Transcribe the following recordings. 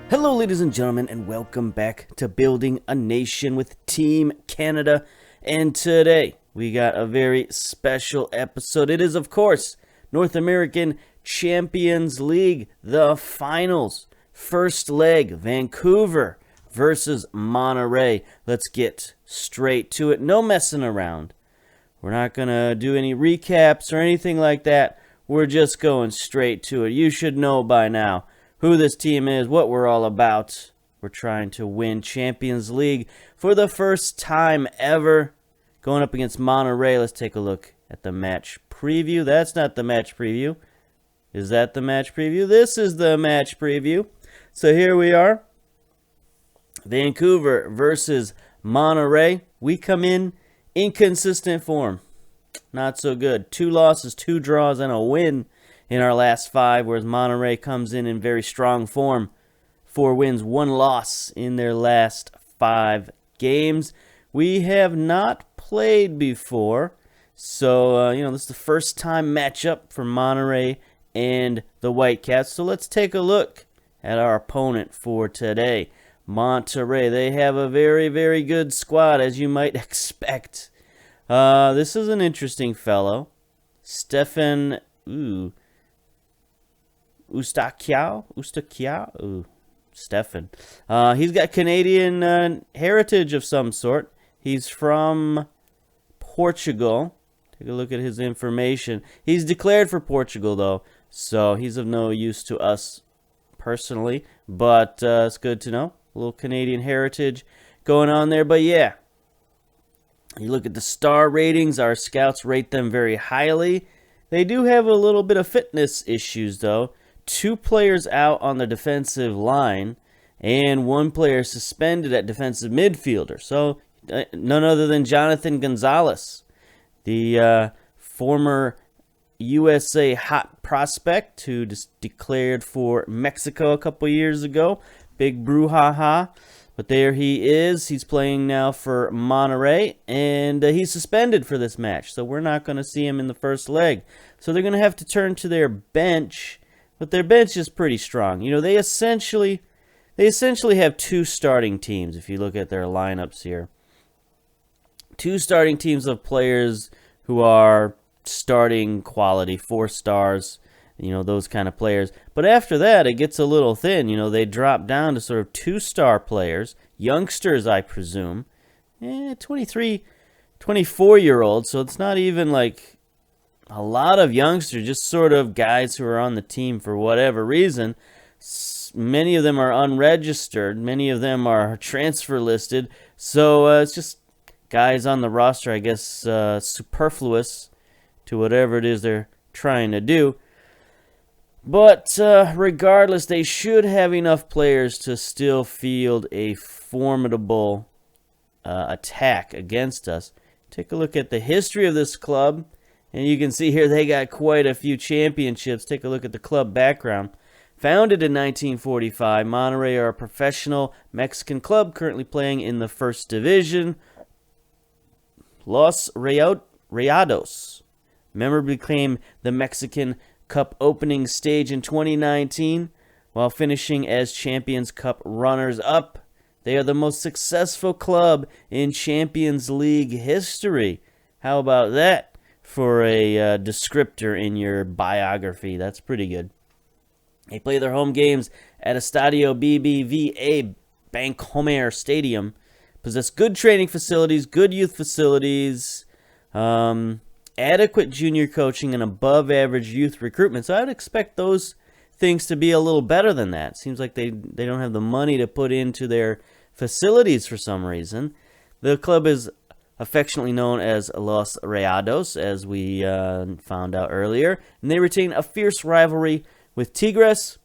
Hello, ladies and gentlemen, and welcome back to Building a Nation with Team Canada. And today, we got a very special episode. It is, of course, North American Champions League, the finals. First leg, Vancouver versus Monterrey. Let's get straight to it. No messing around. We're not going to do any recaps or anything like that. We're just going straight to it. You should know by now who this team is, what we're all about. We're trying to win Champions League for the first time ever. Going up against Monterrey. Let's take a look at the match preview. That's not the match preview. Is that the match preview? This is the match preview. So here we are. Vancouver versus Monterrey. We come in inconsistent form. Not so good. 2 losses, 2 draws, and a win in our last 5, whereas Monterrey comes in very strong form. 4 wins, 1 loss in their last 5 games. We have not played before, so this is the first time matchup for Monterrey and the Whitecaps. So let's take a look at our opponent for today. Monterrey, they have a very, very good squad, as you might expect. This is an interesting fellow. Stefan Eustachiao? Stefan. He's got Canadian heritage of some sort. He's from Portugal. Take a look at his information. He's declared for Portugal, though, so he's of no use to us personally, but it's good to know. A little Canadian heritage going on there, but yeah. You look at the star ratings. Our scouts rate them very highly. They do have a little bit of fitness issues, though. 2 players out on the defensive line, and 1 player suspended at defensive midfielder. So, none other than Jonathan Gonzalez, the former USA hot prospect who just declared for Mexico a couple years ago. Big brouhaha. But there he is. He's playing now for Monterrey, and he's suspended for this match. So we're not going to see him in the first leg. So they're going to have to turn to their bench, but their bench is pretty strong. They essentially have 2 starting teams if you look at their lineups here. 2 starting teams of players who are starting quality, 4 stars. Those kind of players. But after that, it gets a little thin. They drop down to sort of 2-star players, youngsters, I presume. 23, 24-year-olds, so it's not even like a lot of youngsters, just sort of guys who are on the team for whatever reason. Many of them are unregistered. Many of them are transfer listed. So it's just guys on the roster, I guess, superfluous to whatever it is they're trying to do. But regardless, they should have enough players to still field a formidable attack against us. Take a look at the history of this club, and you can see here they got quite a few championships. Take a look at the club background. Founded in 1945, Monterrey are a professional Mexican club currently playing in the First Division. Los Rayados memorably became the Mexican Cup opening stage in 2019, while finishing as Champions Cup runners-up. They are the most successful club in Champions League history. How about that for a descriptor in your biography? That's pretty good. They play their home games at Estadio BBVA Bancomer Stadium. Possess good training facilities, good youth facilities, adequate junior coaching, and above-average youth recruitment. So I would expect those things to be a little better than that. Seems like they don't have the money to put into their facilities for some reason. The club is affectionately known as Los Rayados, as we found out earlier, and they retain a fierce rivalry with Tigres,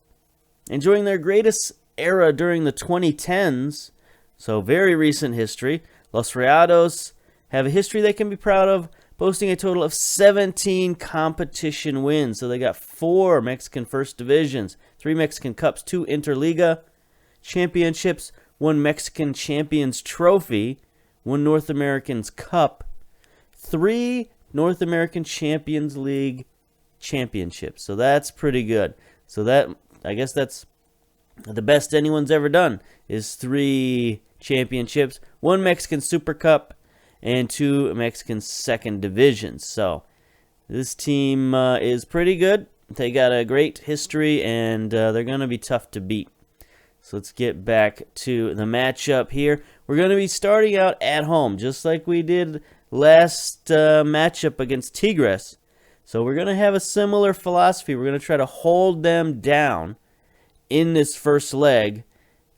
enjoying their greatest era during the 2010s. So very recent history. Los Rayados have a history they can be proud of, boasting a total of 17 competition wins. So they got 4 Mexican First Divisions, 3 Mexican Cups, 2 Interliga championships, 1 Mexican Champions Trophy, 1 North Americans Cup, 3 North American Champions League championships. So that's pretty good. So that, I guess that's The best anyone's ever done is 3 championships, 1 Mexican Super Cup, and 2 Mexican Second Divisions. So this team is pretty good. They got a great history, and they're going to be tough to beat. So let's get back to the matchup here. We're going to be starting out at home, just like we did last matchup against Tigres. So we're going to have a similar philosophy. We're going to try to hold them down in this first leg.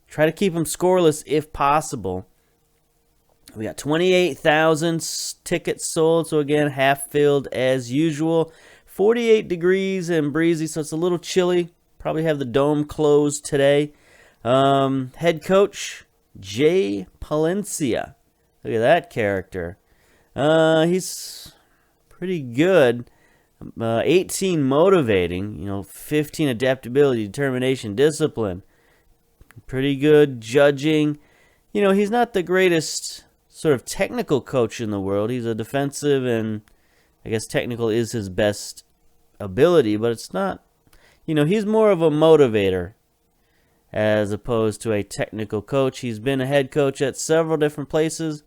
Try to keep them scoreless if possible. We got 28,000 tickets sold, so again, half filled as usual. 48 degrees and breezy, so it's a little chilly. Probably have the dome closed today. Head coach, Jay Palencia. Look at that character. He's pretty good. 18 motivating, 15 adaptability, determination, discipline. Pretty good judging. He's not the greatest sort of technical coach in the world. He's a defensive, and I guess technical is his best ability, but it's not, he's more of a motivator as opposed to a technical coach. He's been a head coach at several different places.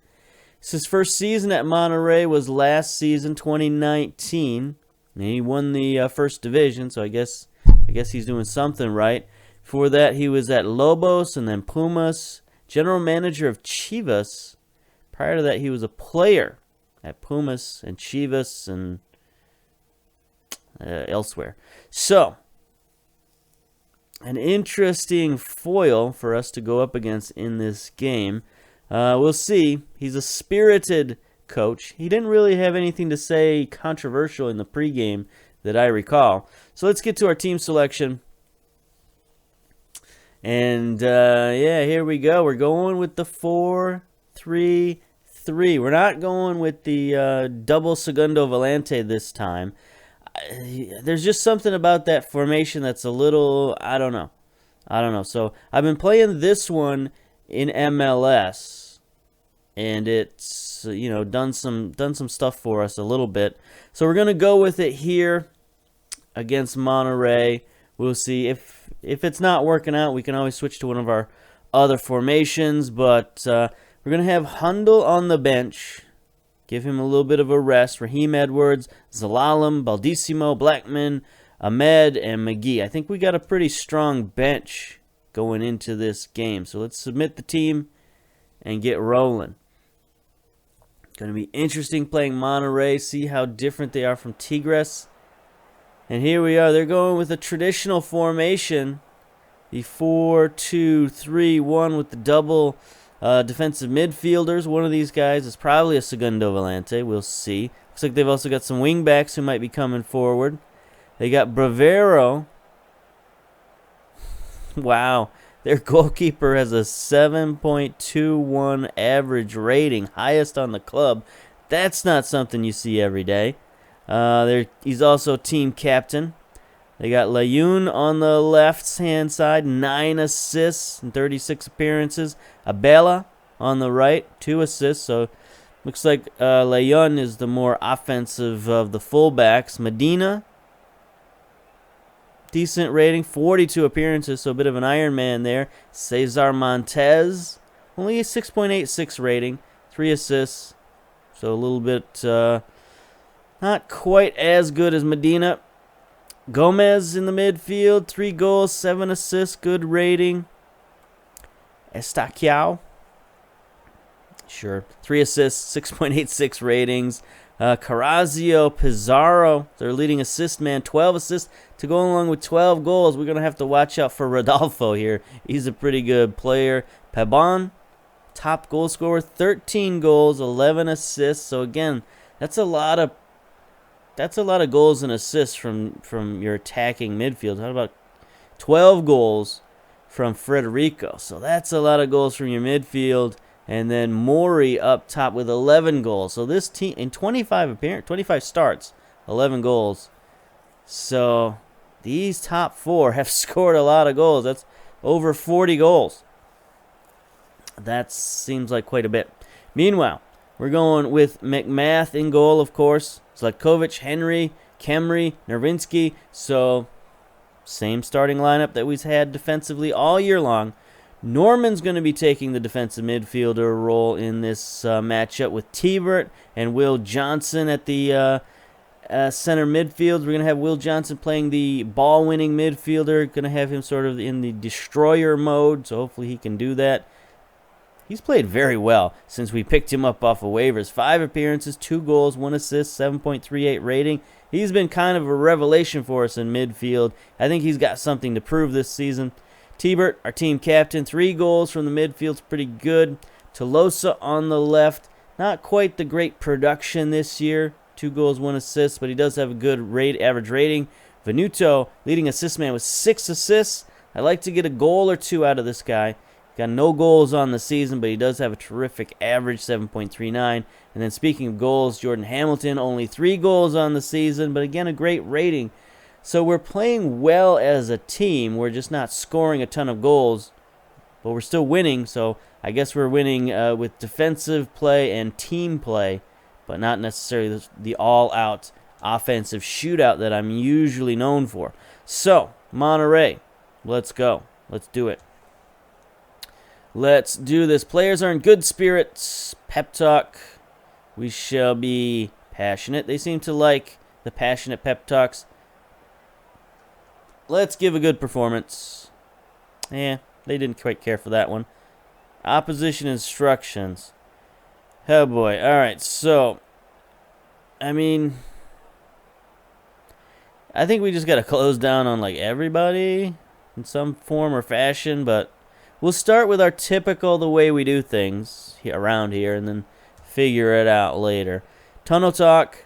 His first season at Monterrey was last season, 2019. And he won the first division, so I guess he's doing something right. Before that, he was at Lobos and then Pumas, general manager of Chivas. Prior to that, he was a player at Pumas and Chivas and elsewhere. So, an interesting foil for us to go up against in this game. We'll see. He's a spirited coach. He didn't really have anything to say controversial in the pregame that I recall. So let's get to our team selection. And yeah, here we go. We're going with the 4-3-3. We're not going with the double segundo volante this time. There's just something about that formation that's a little, I don't know. So I've been playing this one in MLS, and it's done some stuff for us a little bit. So we're gonna go with it here against Monterrey. We'll see if it's not working out. We can always switch to one of our other formations, but we're gonna have Hundle on the bench. Give him a little bit of a rest. Raheem Edwards, Zalalem, Baldissimo, Blackman, Ahmed, and McGee. I think we got a pretty strong bench going into this game. So let's submit the team and get rolling. Going to be interesting playing Monterrey. See how different they are from Tigres. And here we are. They're going with a traditional formation. The 4-2-3-1 with the double defensive midfielders. One of these guys is probably a segundo volante. We'll see. Looks like they've also got some wingbacks who might be coming forward. They got Bravero. Wow. Their goalkeeper has a 7.21 average rating, highest on the club. That's not something you see every day. He's also team captain. They got Layun on the left-hand side, 9 assists and 36 appearances. Abela on the right, 2 assists. So looks like Layun is the more offensive of the fullbacks. Medina, decent rating, 42 appearances, so a bit of an Iron Man there. Cesar Montes, only a 6.86 rating, 3 assists, so a little bit not quite as good as Medina. Gomez in the midfield, 3 goals, 7 assists, good rating. Estaquiao, sure, 3 assists, 6.86 ratings. Carrazio, Pizarro, their leading assist man, 12 assists to go along with 12 goals. We're going to have to watch out for Rodolfo here. He's a pretty good player. Pabon, top goal scorer, 13 goals, 11 assists. So again, that's a lot of goals and assists from your attacking midfield. How about 12 goals from Federico? So that's a lot of goals from your midfield. And then Mori up top with 11 goals. So this team, in 25 starts, 11 goals. So these top 4 have scored a lot of goals. That's over 40 goals. That seems like quite a bit. Meanwhile, we're going with McMath in goal, of course. Zlatkovic, Henry, Kemry, Nervinsky. So Same starting lineup that we've had defensively all year long. Norman's going to be taking the defensive midfielder role in this matchup with T-Bert and Will Johnson at the center midfield. We're going to have Will Johnson playing the ball-winning midfielder. Going to have him sort of in the destroyer mode, so hopefully he can do that. He's played very well since we picked him up off of waivers. 5 appearances, 2 goals, 1 assist, 7.38 rating. He's been kind of a revelation for us in midfield. I think he's got something to prove this season. T-Bert, our team captain, 3 goals from the midfield's pretty good. Tolosa on the left, not quite the great production this year. 2 goals, 1 assist, but he does have a good average rating. Venuto, leading assist man with 6 assists. I'd like to get a goal or 2 out of this guy. Got no goals on the season, but he does have a terrific average, 7.39. And then speaking of goals, Jordan Hamilton, only 3 goals on the season, but again, a great rating. So we're playing well as a team. We're just not scoring a ton of goals, but we're still winning. So I guess we're winning with defensive play and team play, but not necessarily the all-out offensive shootout that I'm usually known for. So, Monterrey, let's go. Let's do it. Let's do this. Players are in good spirits. Pep talk. We shall be passionate. They seem to like the passionate pep talks. Let's give a good performance. They didn't quite care for that one. Opposition instructions. Oh boy. Alright, so I mean, I think we just got to close down on like everybody in some form or fashion, but we'll start with our typical, the way we do things around here, and then figure it out later. Tunnel talk.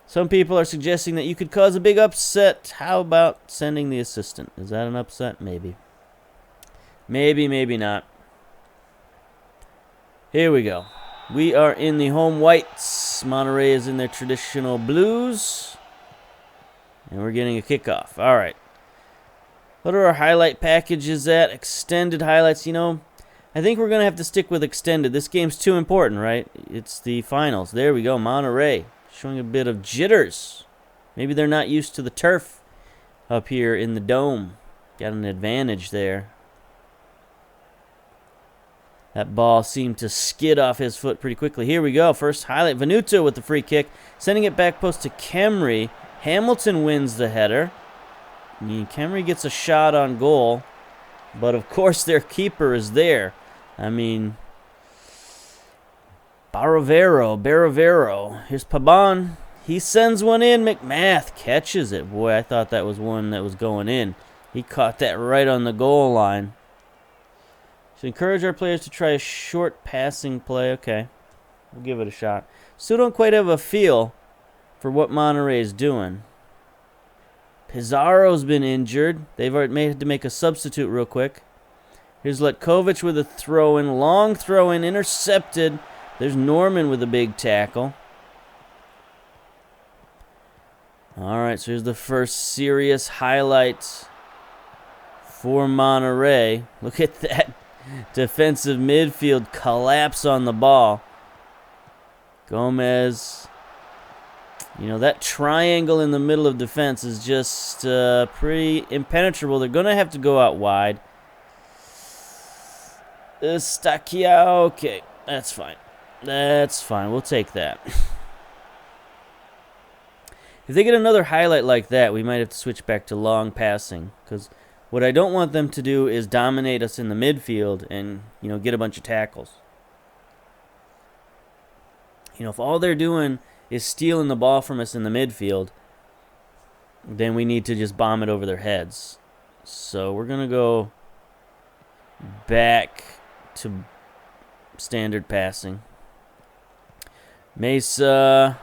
Some people are suggesting that you could cause a big upset. How about sending the assistant? Is that an upset? Maybe. Maybe, maybe not. Here we go. We are in the home whites. Monterrey is in their traditional blues. And we're getting a kickoff. All right. What are our highlight packages at? Extended highlights. You know, I think we're going to have to stick with extended. This game's too important, right? It's the finals. There we go. Monterrey showing a bit of jitters. Maybe they're not used to the turf up here in the dome. Got an advantage there. That ball seemed to skid off his foot pretty quickly. Here we go. First highlight. Venuto with the free kick. Sending it back post to Kemry. Hamilton wins the header. Kemry gets a shot on goal. But, of course, their keeper is there. I mean, Baravero. Here's Pabon. He sends one in. McMath catches it. Boy, I thought that was one that was going in. He caught that right on the goal line. So encourage our players to try a short passing play. Okay, we'll give it a shot. Still don't quite have a feel for what Monterrey is doing. Pizarro's been injured. They've had to make a substitute real quick. Here's Letkovic with a throw-in. Long throw-in, intercepted. There's Norman with a big tackle. All right, so here's the first serious highlight for Monterrey. Look at that defensive midfield collapse on the ball. Gomez. You know, that triangle in the middle of defense is just pretty impenetrable. They're going to have to go out wide. Stakia, okay, that's fine. That's fine. We'll take that. If they get another highlight like that, we might have to switch back to long passing. Because what I don't want them to do is dominate us in the midfield and, you know, get a bunch of tackles. You know, if all they're doing is stealing the ball from us in the midfield, then we need to just bomb it over their heads. So we're going to go back to standard passing. Mesa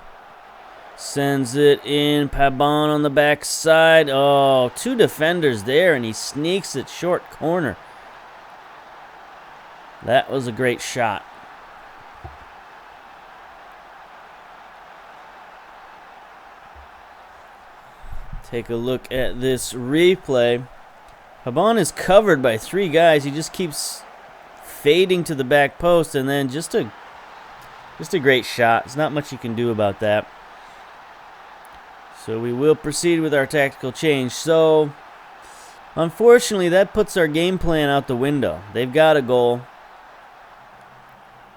sends it in. Pabon on the backside. Oh, 2 defenders there, and he sneaks it short corner. That was a great shot. Take a look at this replay. Pabon is covered by 3 guys. He just keeps fading to the back post, and then just a great shot. There's not much you can do about that. So we will proceed with our tactical change. So Unfortunately, that puts our game plan out the window. They've got a goal.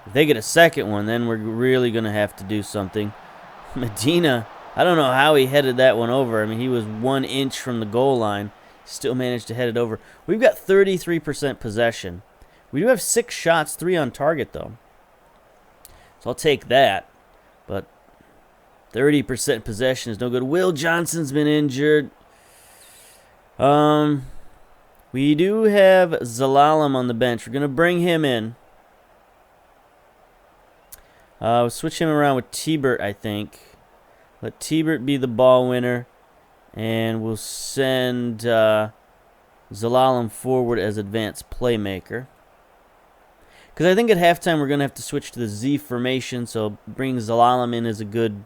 If they get a second one, then we're really going to have to do something. Medina, I don't know how he headed that one over. I mean, he was 1 inch from the goal line. Still managed to head it over. We've got 33% possession. We do have 6 shots, 3 on target, though. So I'll take that. But 30% possession is no good. Will Johnson's been injured. We do have Zelalem on the bench. We're going to bring him in. We'll switch him around with T-Bert, I think. Let T-Bert be the ball winner. And we'll send Zelalem forward as advanced playmaker. Because I think at halftime we're going to have to switch to the Z formation. So bring Zelalem in as a good...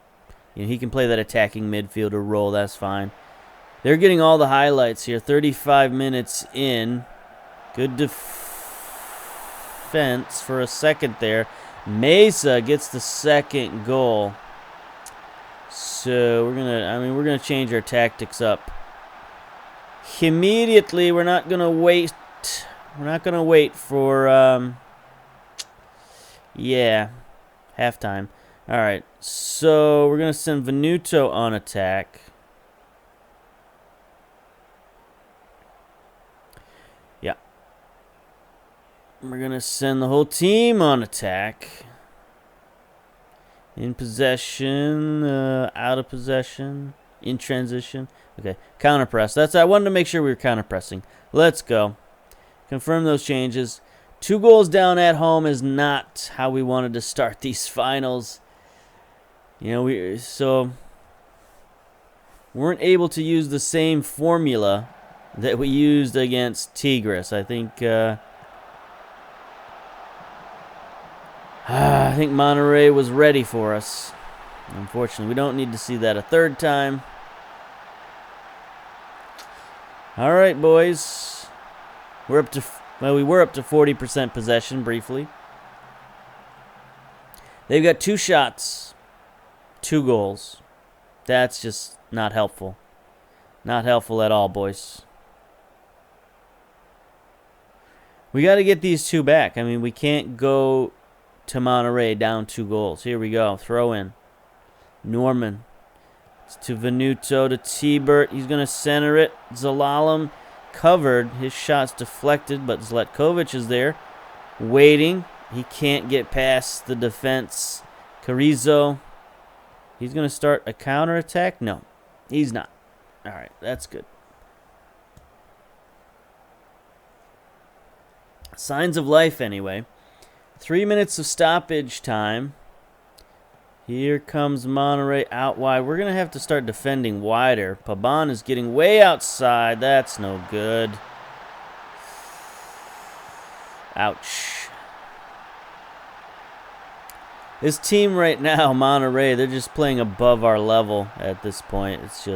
he can play that attacking midfielder role. That's fine. They're getting all the highlights here. 35 minutes in. Good defense for a second there. Mesa gets the second goal. So we're gonna change our tactics up. Immediately, we're not gonna wait. We're not gonna wait for halftime. All right. So we're gonna send Venuto on attack. We're going to send the whole team on attack. In possession, out of possession, in transition. Okay, counter press. I wanted to make sure we were counter pressing. Let's go. Confirm those changes. 2 goals down at home is not how we wanted to start these finals. We weren't able to use the same formula that we used against Tigres. I think Monterrey was ready for us. Unfortunately, we don't need to see that a third time. All right, boys. We were up to 40% possession briefly. They've got 2 shots, 2 goals. That's just not helpful. Not helpful at all, boys. We got to get these 2 back. I mean, we can't go to Monterrey down 2 goals. Here we go. Throw in. Norman. It's to Venuto, to T-Bert. He's going to center it. Zelalem covered. His shot's deflected, but Zlatkovic is there. Waiting. He can't get past the defense. Carrizo. He's going to start a counterattack? No, he's not. All right, that's good. Signs of life, anyway. 3 minutes of stoppage time. Here comes Monterrey out wide. We're going to have to start defending wider. Paban is getting way outside. That's no good. Ouch. This team right now, Monterrey, they're just playing above our level at this point. It's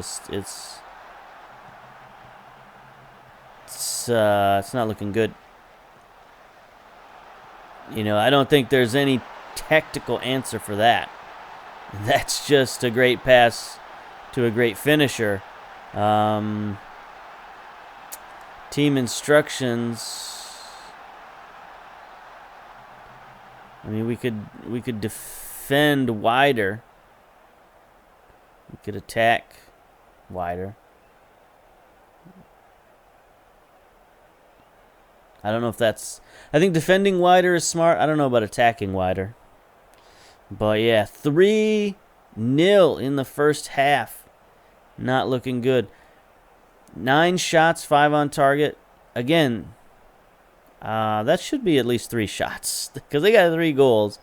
not looking good. I don't think there's any tactical answer for that. That's just a great pass to a great finisher. Team instructions. I mean, we could defend wider. We could attack wider. I don't know if that's... I think defending wider is smart. I don't know about attacking wider. But yeah, 3-0 in the first half. Not looking good. 9 shots, 5 on target. Again, that should be at least 3 shots. Because they got 3 goals.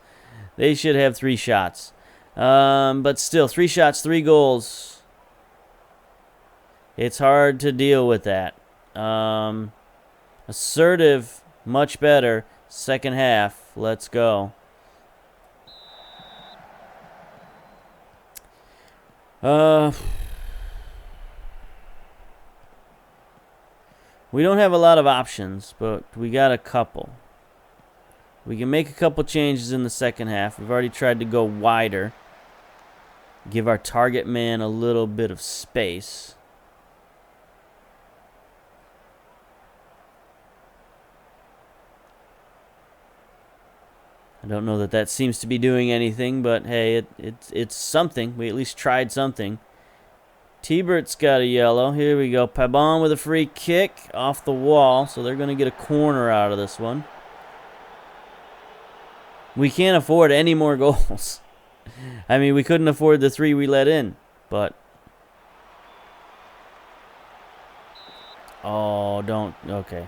They should have 3 shots. But still, 3 shots, 3 goals. It's hard to deal with that. Assertive, much better. Second half, let's go. We don't have a lot of options, but we got a couple. We can make a couple changes in the second half. We've already tried to go wider. Give our target man a little bit of space. I don't know that that seems to be doing anything, but hey, it's something. We at least tried something. T-Bert's got a yellow. Here we go. Pabon with a free kick off the wall, so they're going to get a corner out of this one. We can't afford any more goals. I mean, we couldn't afford the 3 we let in, but... Oh, don't... Okay.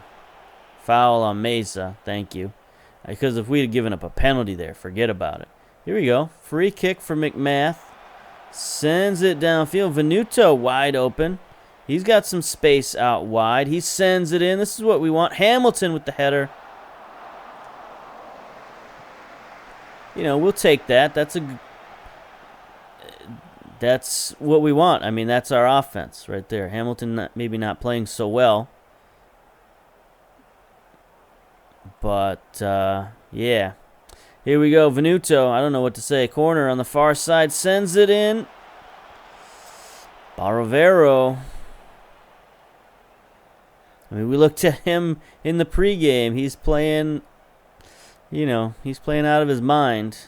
Foul on Mesa. Thank you. Because if we had given up a penalty there, forget about it. Here we go. Free kick for McMath. Sends it downfield. Venuto wide open. He's got some space out wide. He sends it in. This is what we want. Hamilton with the header. You know, we'll take that. That's what we want. I mean, that's our offense right there. Hamilton maybe not playing so well. But, yeah. Here we go. Venuto, I don't know what to say. Corner on the far side. Sends it in. Barovero. I mean, we looked at him in the pregame. He's playing, you know, he's playing out of his mind.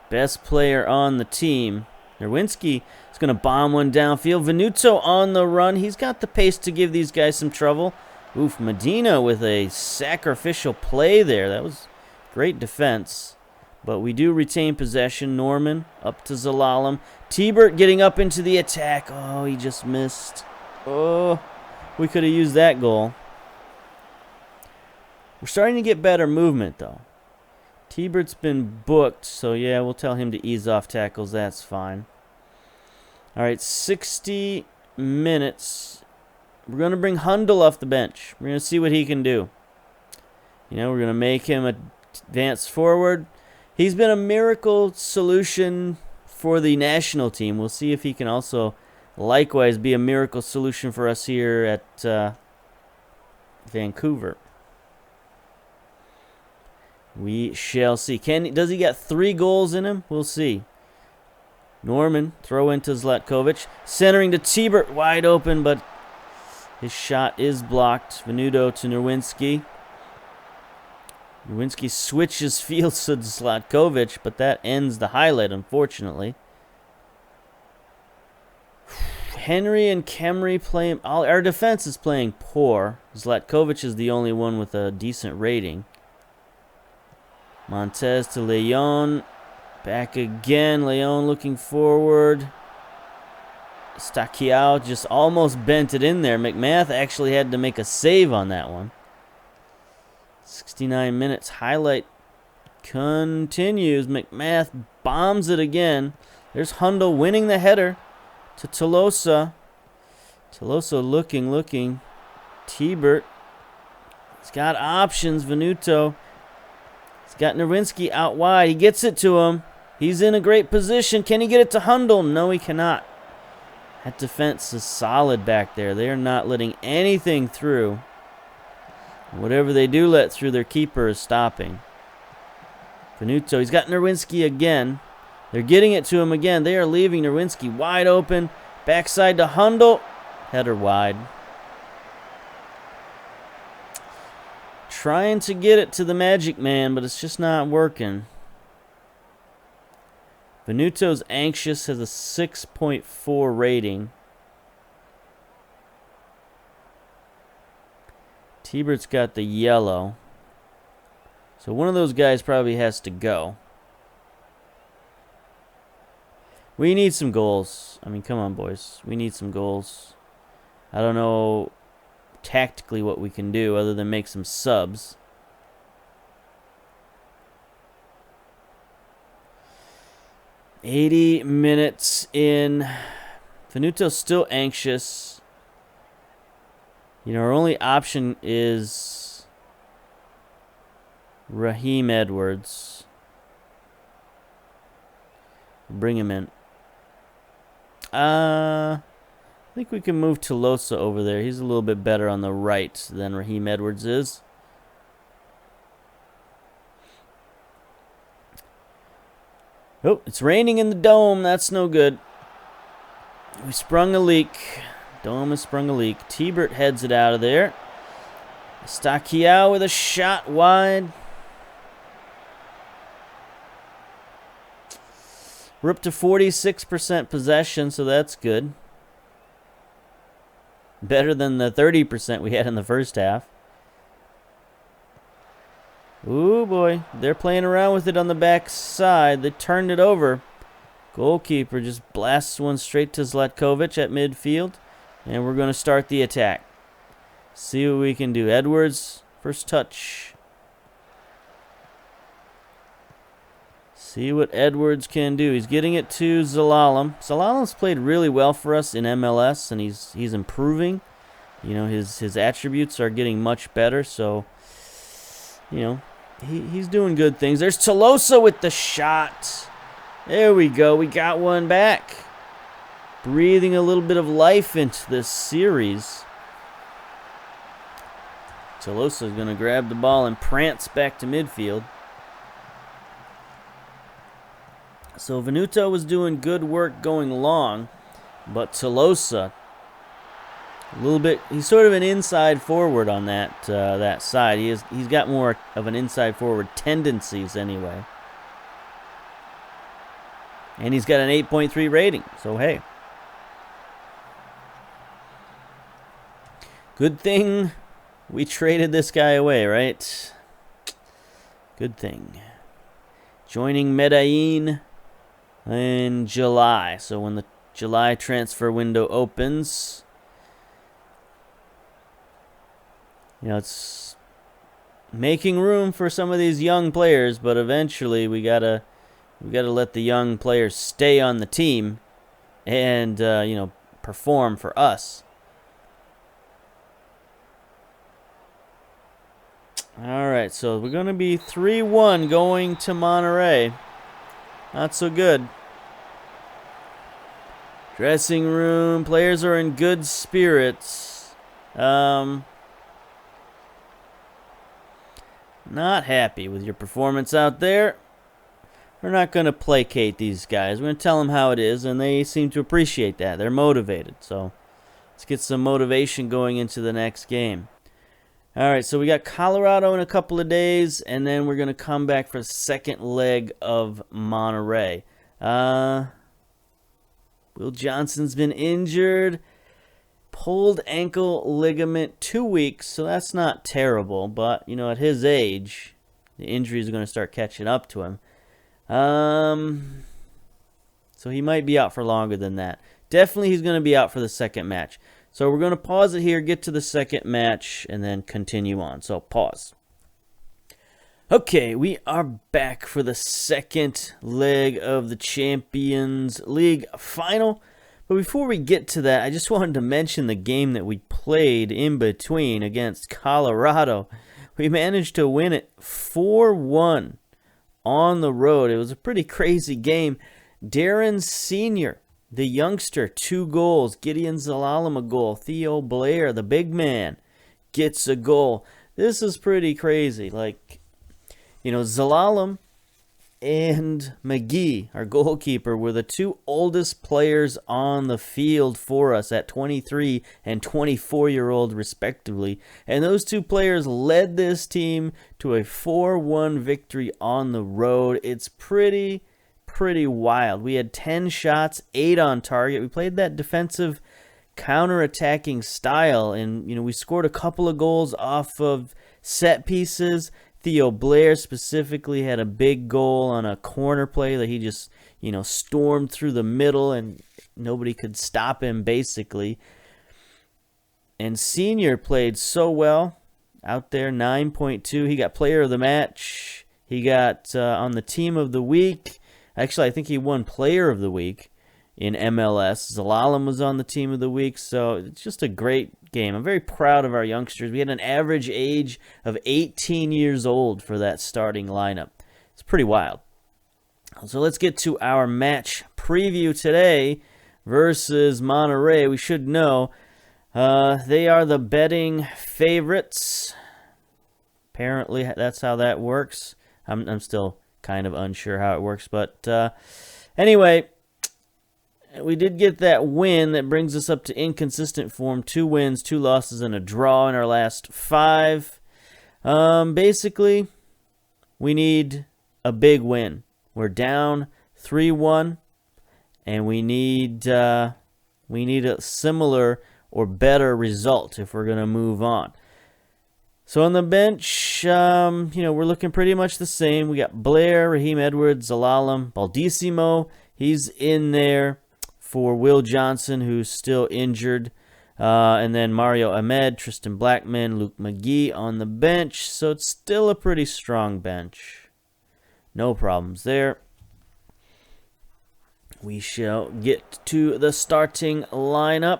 Best player on the team. Nerwinski is going to bomb one downfield. Venuto on the run. He's got the pace to give these guys some trouble. Oof, Medina with a sacrificial play there. That was great defense. But we do retain possession. Norman up to Zalalem. T-Bert getting up into the attack. Oh, he just missed. Oh, we could have used that goal. We're starting to get better movement, though. T-Bert's been booked, so yeah, we'll tell him to ease off tackles. That's fine. All right, 60 minutes. We're going to bring Hundle off the bench. We're going to see what he can do. You know, we're going to make him advance forward. He's been a miracle solution for the national team. We'll see if he can also likewise be a miracle solution for us here at Vancouver. We shall see. Does he got 3 goals in him? We'll see. Norman, throw into Zlatkovic. Centering to T-Bert, wide open, but his shot is blocked. Venuto to Nerwinski. Nerwinski switches fields to Zlatkovic, but that ends the highlight, unfortunately. Henry and Kemry playing... Our defense is playing poor. Zlatkovic is the only one with a decent rating. Montez to Leon. Back again. Leon looking forward. Stakiao just almost bent it in there. McMath actually had to make a save on that one. 69 minutes. Highlight continues. McMath bombs it again. There's Hundle winning the header to Tolosa. Tolosa looking. T-Bert. He's got options. Venuto. He's got Nerwinski out wide. He gets it to him. He's in a great position. Can he get it to Hundle? No, he cannot. That defense is solid back there. They are not letting anything through. Whatever they do let through, their keeper is stopping. Venuto, he's got Nerwinski again. They're getting it to him again. They are leaving Nerwinski wide open. Backside to Hundle. Header wide. Trying to get it to the Magic Man, but it's just not working. Venuto's anxious, has a 6.4 rating. T-Bert's got the yellow. So one of those guys probably has to go. We need some goals. I mean, come on, boys. We need some goals. I don't know tactically what we can do other than make some subs. $80 minutes in. Venuto's still anxious. You know, our only option is Raheem Edwards. Bring him in. I think we can move Tolosa over there. He's a little bit better on the right than Raheem Edwards is. Oh, it's raining in the dome. That's no good. We sprung a leak. Dome has sprung a leak. T-Bert heads it out of there. Stakiao with a shot wide. We're up to 46% possession, so that's good. Better than the 30% we had in the first half. Ooh, boy. They're playing around with it on the back side. They turned it over. Goalkeeper just blasts one straight to Zlatkovic at midfield. And we're going to start the attack. See what we can do. Edwards, first touch. See what Edwards can do. He's getting it to Zelalem. Zalalem's played really well for us in MLS, and he's improving. You know, his attributes are getting much better, so, you know, he's doing good things. There's Tolosa with the shot. There we go. We got one back. Breathing a little bit of life into this series. Tolosa is going to grab the ball and prance back to midfield. So Venuto was doing good work going long, but Tolosa, a little bit, he's sort of an inside forward on that that side. He's got more of an inside forward tendencies anyway. And he's got an 8.3 rating, so hey. Good thing we traded this guy away, right? Good thing. Joining Medellin in July. So when the July transfer window opens, you know, it's making room for some of these young players, but eventually we gotta let the young players stay on the team and you know, perform for us. All right, so we're gonna be 3-1 going to Monterrey. Not so good. Dressing room. Players are in good spirits. Not happy with your performance out there. We're not going to placate these guys. We're going to tell them how it is, and they seem to appreciate that. They're motivated. So let's get some motivation going into the next game. All right, so we got Colorado in a couple of days, and then we're going to come back for the second leg of Monterrey. Will Johnson's been injured. Pulled ankle ligament 2 weeks, so that's not terrible. But, you know, at his age, the injuries are going to start catching up to him. So he might be out for longer than that. Definitely he's going to be out for the second match. So we're going to pause it here, get to the second match, and then continue on. So pause. Okay, we are back for the second leg of the Champions League final. But before we get to that, I just wanted to mention the game that we played in between against Colorado. We managed to win it 4-1 on the road. It was a pretty crazy game. Darren Sr., the youngster, 2 goals. Gideon Zelalem a goal. Theo Blair, the big man, gets a goal. This is pretty crazy. Like, you know, Zelalem and McGee, our goalkeeper, were the 2 oldest players on the field for us at 23 and 24-year-old respectively. And those 2 players led this team to a 4-1 victory on the road. It's pretty wild. We had 10 shots, 8 on target. We played that defensive counter-attacking style, and, you know, we scored a couple of goals off of set pieces. Theo Blair specifically had a big goal on a corner play that he just, you know, stormed through the middle and nobody could stop him, basically. And Senior played so well out there, 9.2. He got player of the match. He got on the team of the week. Actually, I think he won player of the week in MLS. Zelalem was on the team of the week, so it's just a great game. I'm very proud of our youngsters. We had an average age of 18 years old for that starting lineup. It's pretty wild. So let's get to our match preview today versus Monterrey. We should know they are the betting favorites. Apparently, that's how that works. I'm still kind of unsure how it works, but anyway, we did get that win that brings us up to inconsistent form. 2 wins, 2 losses, and a draw in our last 5. Basically, we need a big win. We're down 3-1 and we need a similar or better result if we're going to move on. So on the bench, we're looking pretty much the same. We got Blair, Raheem Edwards, Zelalem, Baldissimo. He's in there for Will Johnson, who's still injured. And then Mario Ahmed, Tristan Blackman, Luke McGee on the bench. So it's still a pretty strong bench. No problems there. We shall get to the starting lineup.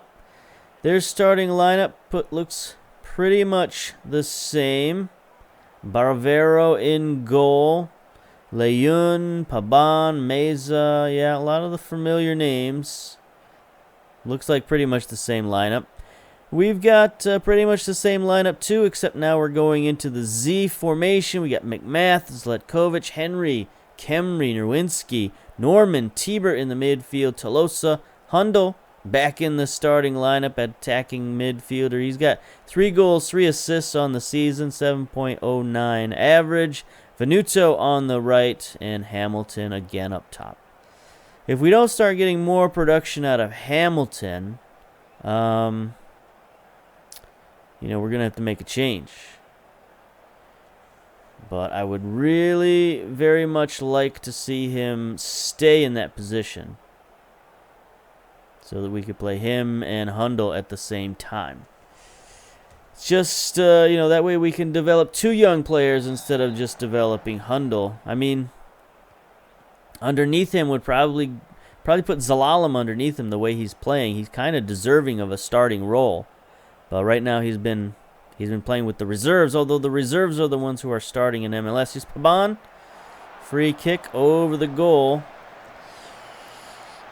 Their starting lineup looks pretty much the same. Baravero in goal. Leun, Paban, Meza. Yeah, a lot of the familiar names. Looks like pretty much the same lineup. We've got pretty much the same lineup too, except now we're going into the Z formation. We got McMath, Zletkovic, Henry, Kemry, Nerwinski, Norman, Tibert in the midfield, Tolosa, Hundle back in the starting lineup at attacking midfielder. He's got 3 goals, 3 assists on the season, 7.09 average. Venuto on the right, and Hamilton again up top. If we don't start getting more production out of Hamilton, we're going to have to make a change. But I would really very much like to see him stay in that position so that we could play him and Hundle at the same time. It's just, that way we can develop 2 young players instead of just developing Hundle. I mean, underneath him would probably put Zelalem underneath him the way he's playing. He's kind of deserving of a starting role. But right now he's been playing with the reserves, although the reserves are the ones who are starting in MLS. Here's Paban. Free kick over the goal.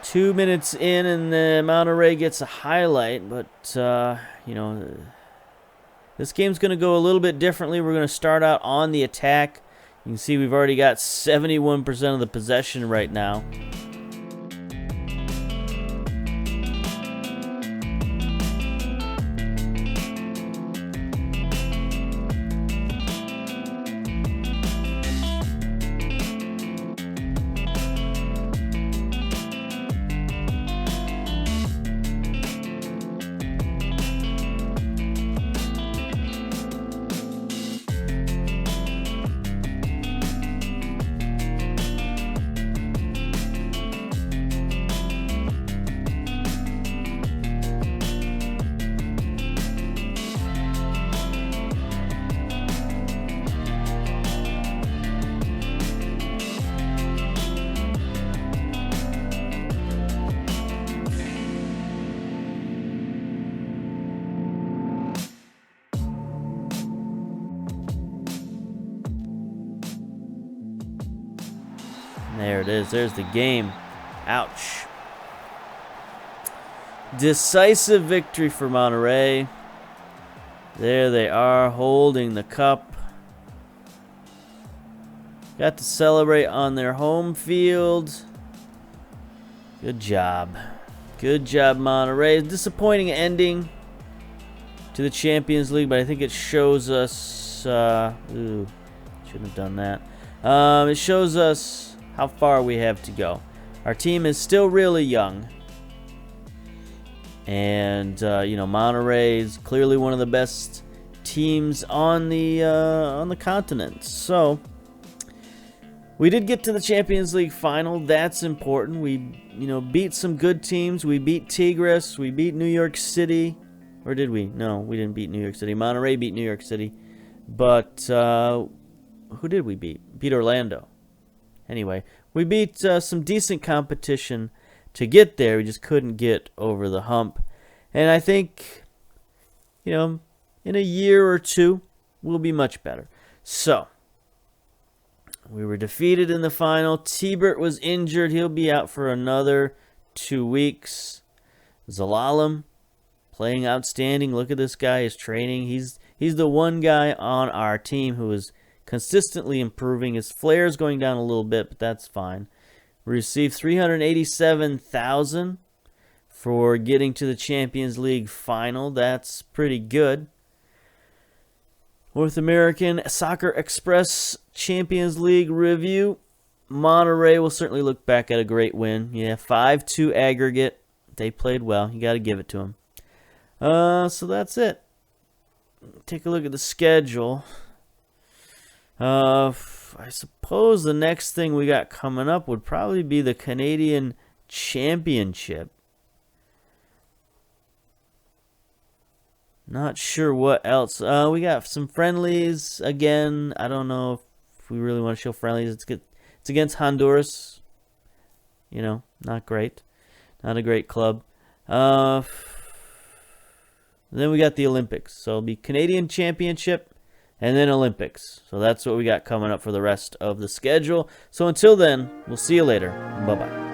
2 minutes in, and the Monterrey gets a highlight. But, this game's going to go a little bit differently. We're going to start out on the attack. You can see we've already got 71% of the possession right now. There it is. There's the game. Ouch. Decisive victory for Monterrey. There they are, holding the cup. Got to celebrate on their home field. Good job. Good job, Monterrey. Disappointing ending to the Champions League, but I think it shows us... shouldn't have done that. It shows us how far we have to go. Our team is still really young. And, Monterrey is clearly one of the best teams on the continent. So, we did get to the Champions League final. That's important. We, beat some good teams. We beat Tigres. We beat New York City. Or did we? No, we didn't beat New York City. Monterrey beat New York City. But, who did we beat? Beat Orlando. Anyway, we beat some decent competition to get there. We just couldn't get over the hump. And I think, in a year or two, we'll be much better. So, we were defeated in the final. Tibert was injured. He'll be out for another 2 weeks. Zelalem, playing outstanding. Look at this guy. His training. He's the one guy on our team who is consistently improving. His flare's going down a little bit, but that's fine. We received $387,000 for getting to the Champions League final. That's pretty good. North American Soccer Express Champions League review. Monterrey will certainly look back at a great win. Yeah, 5-2 aggregate. They played well. You got to give it to them. So that's it. Take a look at the schedule. I suppose the next thing we got coming up would probably be the Canadian Championship. Not sure what else. We got some friendlies again. I don't know if we really want to show friendlies. It's against Honduras. You know, not great. Not a great club. Then we got the Olympics. So it'll be Canadian Championship and then Olympics. So that's what we got coming up for the rest of the schedule. So until then, we'll see you later. Bye-bye.